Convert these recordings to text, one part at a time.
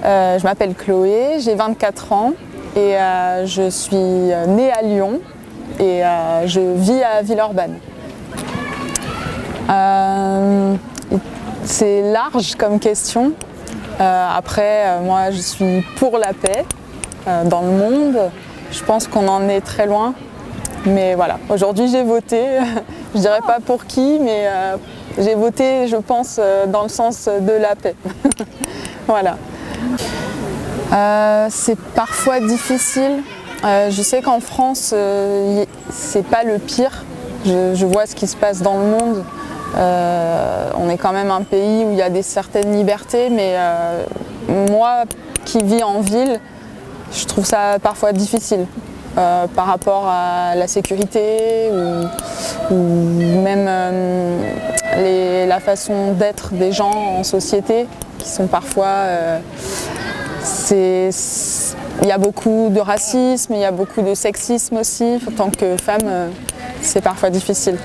Je m'appelle Chloé, j'ai 24 ans et je suis née à Lyon et je vis à Villeurbanne. C'est large comme question. Après, moi je suis pour la paix dans le monde. Je pense qu'on en est très loin. Mais voilà, aujourd'hui j'ai voté. Je dirais pas pour qui, mais j'ai voté, je pense, dans le sens de la paix. Voilà. C'est parfois difficile. Je sais qu'en France, c'est pas le pire. Je vois ce qui se passe dans le monde. On est quand même un pays où il y a certaines libertés, mais moi qui vis en ville, je trouve ça parfois difficile par rapport à la sécurité ou même la façon d'être des gens en société qui sont parfois... il y a beaucoup de racisme, il y a beaucoup de sexisme aussi. En tant que femme, c'est parfois difficile.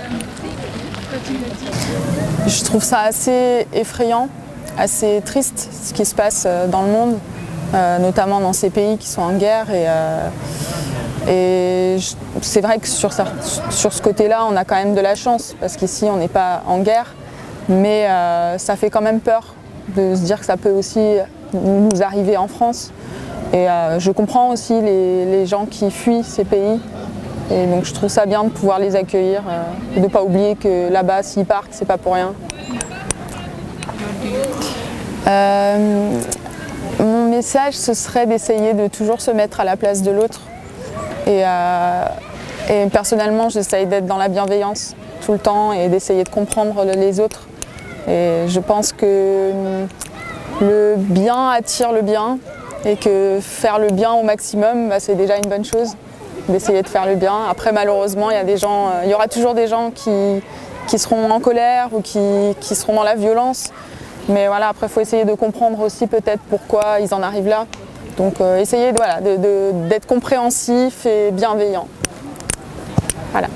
Je trouve ça assez effrayant, assez triste ce qui se passe dans le monde, notamment dans ces pays qui sont en guerre. Et c'est vrai que sur ce côté-là, on a quand même de la chance, parce qu'ici, on n'est pas en guerre. Mais ça fait quand même peur de se dire que ça peut aussi nous arriver en France. Et je comprends aussi les gens qui fuient ces pays. Et donc je trouve ça bien de pouvoir les accueillir et de ne pas oublier que là-bas, s'ils partent, c'est pas pour rien. Mon message, ce serait d'essayer de toujours se mettre à la place de l'autre. Et personnellement, j'essaye d'être dans la bienveillance tout le temps et d'essayer de comprendre les autres. Et je pense que le bien attire le bien et que faire le bien au maximum, c'est déjà une bonne chose, d'essayer de faire le bien. Après, malheureusement, il y aura toujours des gens qui seront en colère ou qui seront dans la violence. Mais voilà, après, il faut essayer de comprendre aussi peut-être pourquoi ils en arrivent là. Donc, essayer d'être compréhensif et bienveillant. Voilà.